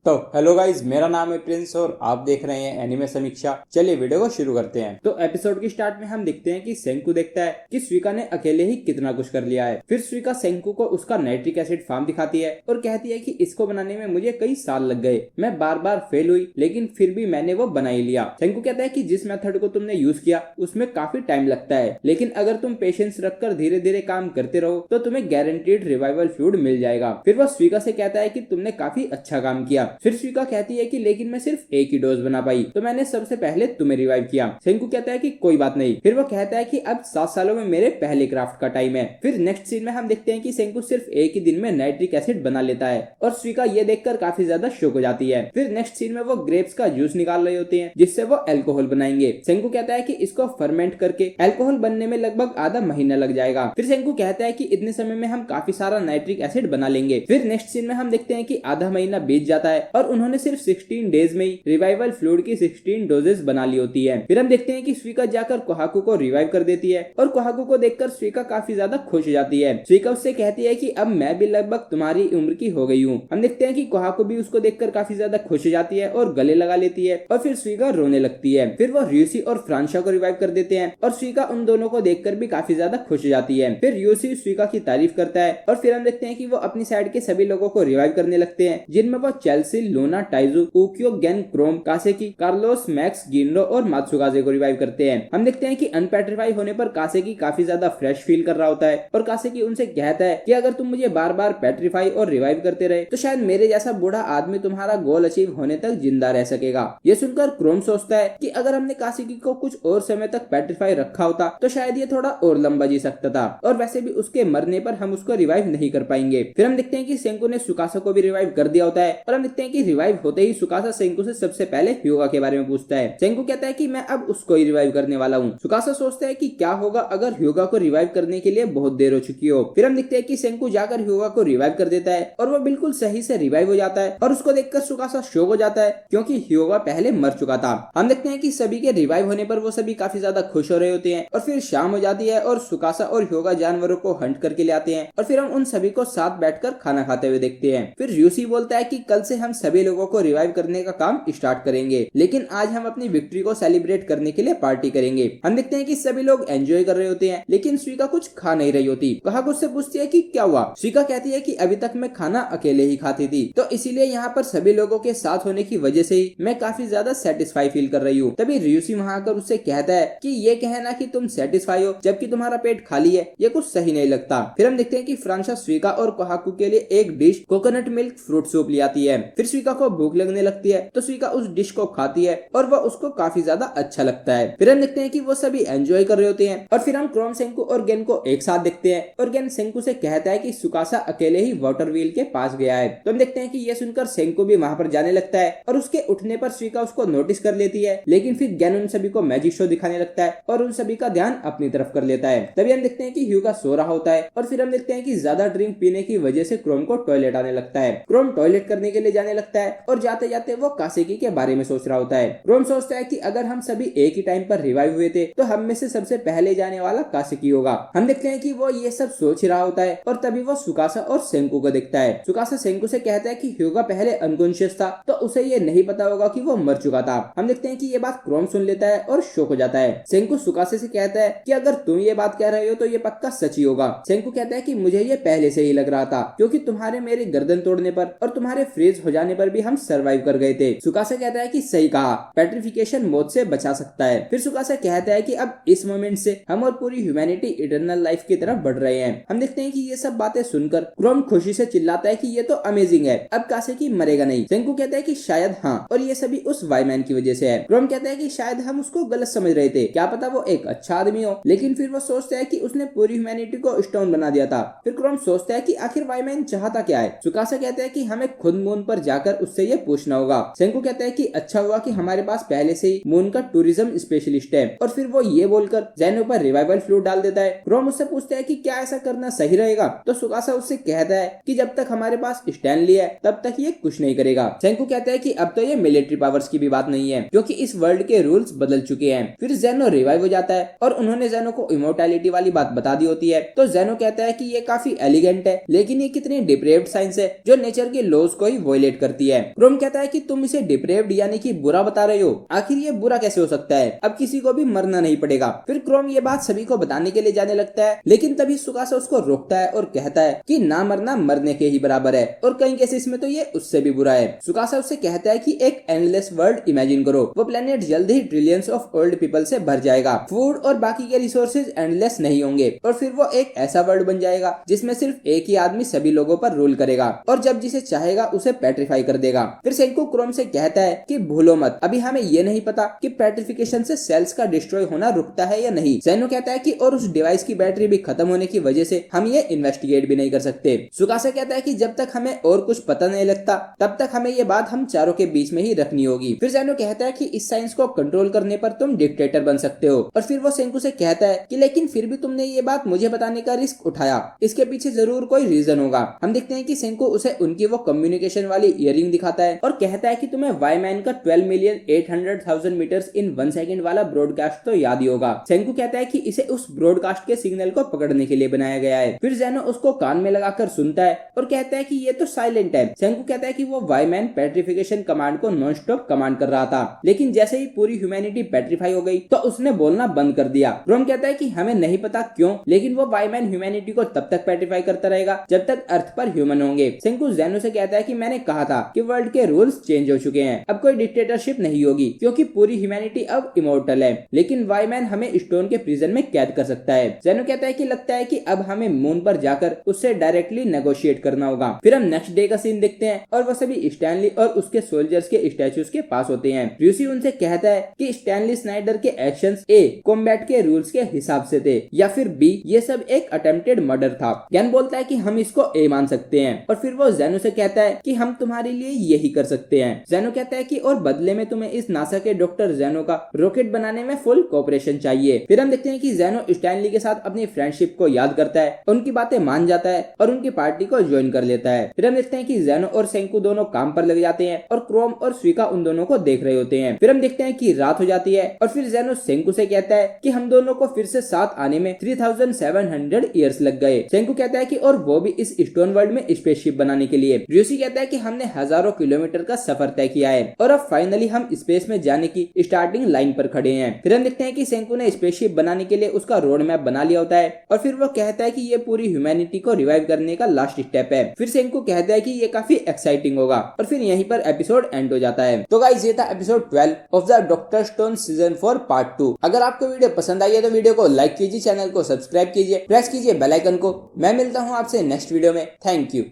तो hello guys, मेरा नाम है प्रिंस और आप देख रहे हैं एनिमे समीक्षा। चलिए वीडियो को शुरू करते हैं। तो एपिसोड की स्टार्ट में हम देखते हैं कि सेंकू देखता है कि सुइका ने अकेले ही कितना कुछ कर लिया है। फिर सुइका सेंकू को उसका नाइट्रिक एसिड फार्म दिखाती है और कहती है कि इसको बनाने में मुझे कई साल लग गए, मैं बार बार फेल हुई लेकिन फिर भी मैंने वो बना ही लिया। सेंकू कहता है कि जिस मेथड को तुमने यूज किया उसमें काफी टाइम लगता है, लेकिन अगर तुम पेशेंस रखकर धीरे धीरे काम करते रहो तो तुम्हें गारंटीड रिवाइवल फ्लूइड मिल जाएगा। फिर वह सुइका से कहता है कि तुमने काफी अच्छा काम किया। फिर सुइका कहती है कि लेकिन मैं सिर्फ एक ही डोज बना पाई तो मैंने सबसे पहले तुम्हें रिवाइव किया। सेंकू कहता है कि कोई बात नहीं। फिर वो कहता है कि अब 7 सालों में मेरे पहले क्राफ्ट का टाइम है। फिर नेक्स्ट सीन में हम देखते हैं कि सेंकू सिर्फ एक ही दिन में नाइट्रिक एसिड बना लेता है और सुइका ये देखकर काफी ज्यादा शॉक हो जाती है। फिर नेक्स्ट सीन में वो ग्रेप्स का जूस निकाल रहे होते हैं जिससे वो अल्कोहल बनाएंगे। सेंकू कहता है कि इसको फर्मेंट करके अल्कोहल बनने में लगभग आधा महीना लग जाएगा। फिर सेंकू कहता है कि इतने समय में हम काफी सारा नाइट्रिक एसिड बना लेंगे। फिर नेक्स्ट सीन में हम देखते हैं कि आधा महीना बीत जाता है और उन्होंने सिर्फ 16 डेज में ही रिवाइवल फ्लूइड की 16 डोजेस बना ली होती है। फिर हम देखते हैं कि सुइका जाकर कोहाकू को रिवाइव कर देती है और कोहाकू को देखकर सुइका काफी ज्यादा खुश हो जाती है। सुइका उससे कहती है कि अब मैं भी लगभग तुम्हारी उम्र की हो गई हूँ। हम देखते हैं कि कोहाकू भी उसको देखकर काफी ज्यादा खुश हो जाती है और गले लगा लेती है और फिर सुइका रोने लगती है। फिर वो र्यूसी और फ्रांशा को रिवाइव कर देते हैं और सुइका उन दोनों को देखकर भी काफी ज्यादा खुश हो जाती है। फिर र्यूसी सुइका की तारीफ करता है और फिर हम देखते हैं कि वो अपनी साइड के सभी लोगों को रिवाइव करने लगते हैं, जिनमें वो Chelsea, Luna, Taiju, Ukyo, Gen, Chrome, Kaseki, Carlos, Max, Ginro और मात्सुकाजे को रिवाइव करते हैं। हम देखते हैं कि अनपेट्रीफाई होने पर कासेकी काफी ज्यादा फ्रेश फील कर रहा होता है और कासेकी उनसे कहता है कि अगर तुम मुझे बार बार पेट्रीफाई और रिवाइव करते रहे तो शायद मेरे जैसा बूढ़ा आदमी तुम्हारा गोल अचीव होने तक जिंदा रह सकेगा। ये सुनकर क्रोम सोचता है कि अगर हमने कासेकी को कुछ और समय तक पेट्रीफाई रखा होता तो शायद ये थोड़ा और लंबा जी सकता था और वैसे भी उसके मरने पर हम उसको रिवाइव नहीं कर पाएंगे। फिर हम देखते हैं कि सेंकू ने सुकासा को भी रिवाइव कर दिया होता है और हम देखते हैं कि रिवाइव होते ही सुकासा सेंकू से सबसे पहले ह्यूगा के बारे में पूछता है। सेंकू कहता है कि मैं अब उसको ही रिवाइव करने वाला हूँ। सुकासा सोचता है कि क्या होगा अगर ह्यूगा को रिवाइव करने के लिए बहुत देर हो चुकी हो। फिर हम देखते हैं कि सेंकू जाकर ह्यूगा को रिवाइव कर देता है और वो बिल्कुल सही से रिवाइव हो जाता है और उसको देखकर सुकासा शॉक हो जाता है क्योंकि ह्यूगा पहले मर चुका था। हम देखते हैं कि सभी के रिवाइव होने पर वो सभी काफी ज्यादा खुश हो रहे होते हैं और फिर शाम हो जाती है और सुकासा और ह्यूगा जानवरों को हंट करके ले आते हैं और फिर हम उन सभी को साथ बैठकर खाना खाते हुए देखते हैं। फिर र्यूसी बोलता है कि कल से हम सभी लोगों को रिवाइव करने का काम स्टार्ट करेंगे, लेकिन आज हम अपनी विक्ट्री को सेलिब्रेट करने के लिए पार्टी करेंगे। हम देखते हैं कि सभी लोग एंजॉय कर रहे होते हैं लेकिन सुइका कुछ खा नहीं रही होती। कोहाकू उससे पूछती है कि क्या हुआ। सुइका कहती है कि अभी तक मैं खाना अकेले ही खाती थी तो इसीलिए यहाँ पर सभी लोगों के साथ होने की वजह से ही मैं काफी ज्यादा सेटिस्फाई फील कर रही हूँ। तभी र्यूसी वहाँ आकर उससे कहता है कि ये कहना कि तुम सेटिस्फाई हो जबकि तुम्हारा पेट खाली है ये कुछ सही नहीं लगता। फिर हम देखते हैं कि फ्रांशा सुइका और कोहाकू के लिए एक dish coconut milk fruit soup ले आती है। फिर सुइका को भूख लगने लगती है तो सुइका उस डिश को खाती है और वह उसको काफी ज्यादा अच्छा लगता है। फिर हम देखते हैं कि वो सभी एंजॉय कर रहे होते हैं और फिर हम क्रोम, सेंकू और गेन को एक साथ देखते हैं और गेन सेंकू से कहता है कि सुकासा अकेले ही वाटर व्हील के पास गया है। तो हम देखते हैं कि ये सुनकर सेंकू भी वहां पर जाने लगता है और उसके उठने पर सुइका उसको नोटिस कर लेती है, लेकिन फिर गेन उन सभी को मैजिक शो दिखाने लगता है और उन सभी का ध्यान अपनी तरफ कर लेता है। तभी हम देखते हैं कि ह्यूगा सो रहा होता है और फिर हम देखते हैं कि ज्यादा ड्रिंक पीने की वजह से क्रोम को टॉयलेट आने लगता है। क्रोम टॉयलेट करने के लिए जाने लगता है और जाते जाते वो कासेकी के बारे में सोच रहा होता है। क्रोम सोचता है कि अगर हम सभी एक ही टाइम पर रिवाइव हुए थे तो हम में से सबसे पहले जाने वाला कासेकी होगा। हम देखते हैं कि वो ये सब सोच रहा होता है और तभी वो सुकासा और सेंकू को देखता है। सुकासा सेंकू से कहता है कि ह्यूगा पहले अनकॉन्शियस था तो उसे ये नहीं पता होगा कि वो मर चुका था। हम देखते हैं कि ये बात क्रोम सुन लेता है और शॉक हो जाता है। सेंकू सुकासे से कहता है कि अगर तुम ये बात कह रहे हो तो ये पक्का सच ही होगा। सेंकू कहता है कि मुझे ये पहले से ही लग रहा था क्योंकि तुम्हारे मेरी गर्दन तोड़ने पर और तुम्हारे फ्रीज हो जाने पर भी हम सर्वाइव कर गए थे। सुकासा कहता है कि सही कहा, पेट्रिफिकेशन मौत से बचा सकता है। फिर सुकासा कहता है कि अब इस मोमेंट से हम और पूरी ह्यूमैनिटी इटर्नल लाइफ की तरफ बढ़ रहे हैं। हम देखते हैं कि ये सब बातें सुनकर क्रोम खुशी से चिल्लाता है कि ये तो अमेजिंग है, अब कासेकी मरेगा नहीं। सेंकू कहता है कि शायद हाँ, और ये सभी उस वाईमैन की वजह से है। क्रोम कहता है कि शायद हम उसको गलत समझ रहे थे, क्या पता वो एक अच्छा आदमी हो। लेकिन फिर वो सोचता है कि उसने पूरी ह्यूमैनिटी को स्टोन बना दिया था। फिर क्रोम सोचता है कि आखिर वाईमैन चाहता क्या है। सुकासा कहता है कि हमें खुद मून पर जाकर उससे ये पूछना होगा। सेंकू कहता है कि अच्छा हुआ कि हमारे पास पहले से ही मून का टूरिज्म स्पेशलिस्ट है और फिर वो ये बोलकर जेनो पर रिवाइवल फ्लूइड डाल देता है। क्रोम उससे पूछता है कि क्या ऐसा करना सही रहेगा तो सुकासा उससे कहता है कि जब तक हमारे पास स्टैनली है तब तक ये कुछ नहीं करेगा। सेंकू कहता है कि अब तो ये मिलिट्री पावर्स की भी बात नहीं है क्योंकि इस वर्ल्ड के रूल्स बदल चुके हैं। फिर जेनो रिवाइव हो जाता है और उन्होंने जेनो को इमोर्टैलिटी वाली बात बता दी होती है। तो जेनो कहता है कि ये काफी एलिगेंट है लेकिन ये कितनी डिप्रेव्ड साइंस है जो नेचर के लॉज को ही वॉयलेट क्रिएट करती है। क्रोम कहता है कि तुम इसे डिप्रेव्ड यानी कि बुरा बता रहे हो, आखिर ये बुरा कैसे हो सकता है, अब किसी को भी मरना नहीं पड़ेगा। फिर क्रोम ये बात सभी को बताने के लिए जाने लगता है, लेकिन तभी सुकासा उसको रोकता है और कहता है कि ना मरना मरने के ही बराबर है और कई केसेस में तो ये उससे भी बुरा है। सुकासा उससे कहता है कि एक एंडलेस वर्ल्ड इमेजिन करो, वो प्लेनेट जल्द ही ट्रिलियंस ऑफ ओल्ड पीपल से भर जाएगा, फूड और बाकी के रिसोर्सेज एंडलेस नहीं होंगे और फिर वो एक ऐसा वर्ल्ड बन जाएगा जिसमें सिर्फ एक ही आदमी सभी लोगों पर रूल करेगा और जब जिसे चाहेगा उसे पेट्रीफाई कर देगा। फिर सेंकू क्रोम से कहता है कि भूलो मत, अभी हमें ये नहीं पता कि पेट्रिफिकेशन से सेल्स का डिस्ट्रॉय होना रुकता है या नहीं। ज़ेनो कहता है कि और उस डिवाइस की बैटरी भी खत्म होने की वजह से हम ये इन्वेस्टिगेट भी नहीं कर सकते। सुकासा कहता है कि जब तक हमें और कुछ पता नहीं लगता तब तक हमें ये बात हम चारों के बीच में ही रखनी होगी। फिर ज़ेनो कहता है कि इस साइंस को कंट्रोल करने पर तुम डिक्टेटर बन सकते हो और फिर वो सेंकू से कहता है कि लेकिन फिर भी तुमने ये बात मुझे बताने का रिस्क उठाया, इसके पीछे जरूर कोई रीजन होगा। हम देखते हैं कि सेंकू उसे उनकी वो कम्युनिकेशन वाली इयरिंग दिखाता है और कहता है कि तुम्हें वाईमैन का 12,800,000 मीटर्स इन 1 सेकंड वाला ब्रॉडकास्ट तो याद ही होगा। सेंकू कहता है कि इसे उस ब्रॉडकास्ट के सिग्नल को पकड़ने के लिए बनाया गया है। फिर ज़ेनो उसको कान में लगाकर सुनता है और कहता है कि ये तो साइलेंट है। सेंकू कहता है कि वो वाईमैन पेट्रिफिकेशन कमांड को नॉन स्टॉप कमांड कर रहा था, लेकिन जैसे ही पूरी ह्यूमैनिटी पेट्रीफाई हो गई तो उसने बोलना बंद कर दिया। क्रोम कहता है कि हमें नहीं पता क्यों, लेकिन वो वाईमैन ह्यूमैनिटी को तब तक पेट्रीफाई करता रहेगा जब तक अर्थ पर ह्यूमन होंगे। सेंकू ज़ेनो से कहता है कि मैंने कहा था कि वर्ल्ड के रूल्स चेंज हो चुके हैं, अब कोई डिक्टेटरशिप नहीं होगी क्योंकि पूरी ह्यूमैनिटी अब इमोर्टल है, लेकिन वाईमैन हमें स्टोन के प्रिजन में कैद कर सकता है। ज़ेनो कहता है कि लगता है कि अब हमें मून पर जाकर उससे डायरेक्टली नेगोशिएट करना होगा। फिर हम नेक्स्ट डे का सीन देखते हैं और वो सभी स्टैनली और उसके सोल्जर्स के स्टैचूज के पास होते हैं। र्यूसी उनसे कहता है कि स्टैनली स्नाइडर के एक्शंस ए कॉम्बैट के रूल्स के हिसाब से थे या फिर बी ये सब एक अटेम्प्टेड मर्डर था। गैन बोलता है कि हम इसको ए मान सकते हैं और फिर वो ज़ेनो से कहता है कि हम तुम्हारे लिए यही कर सकते हैं। ज़ेनो कहता है कि और बदले में तुम्हें इस नासा के डॉक्टर ज़ेनो का रॉकेट बनाने में फुल कोऑपरेशन चाहिए। फिर हम देखते हैं कि ज़ेनो स्टैनली के साथ अपनी फ्रेंडशिप को याद करता है, उनकी बातें मान जाता है और उनकी पार्टी को ज्वाइन कर लेता है। फिर हम देखते हैं कि ज़ेनो और सेंकू दोनों काम पर लग जाते हैं और क्रोम और स्विका उन दोनों को देख रहे होते हैं। फिर हम देखते हैं कि रात हो जाती है और फिर ज़ेनो सेंकू से कहता है कि हम दोनों को फिर से साथ आने में 3700 ईयर्स लग गए। सेंकू कहता है कि और वो भी इस स्टोन वर्ल्ड में स्पेसशिप बनाने के लिए। र्यूसी कहता है कि हमने हजारों किलोमीटर का सफर तय किया है और अब फाइनली हम स्पेस में जाने की स्टार्टिंग लाइन पर खड़े हैं। फिर हम देखते हैं कि सेंकू ने स्पेसशिप बनाने के लिए उसका रोड मैप बना लिया होता है और फिर वो कहता है कि ये पूरी ह्यूमैनिटी को रिवाइव करने का लास्ट स्टेप है। फिर सेंकू कहता है कि ये काफी एक्साइटिंग होगा और फिर यहीं पर एपिसोड एंड हो जाता है। तो गाइस ये था episode 12 of the doctor stone season 4 part 2। अगर आपको वीडियो पसंद आई है तो वीडियो को लाइक कीजिए, चैनल को सब्सक्राइब कीजिए, प्रेस कीजिए बेल आइकन को। मैं मिलता हूँ आपसे नेक्स्ट वीडियो में। Thank you.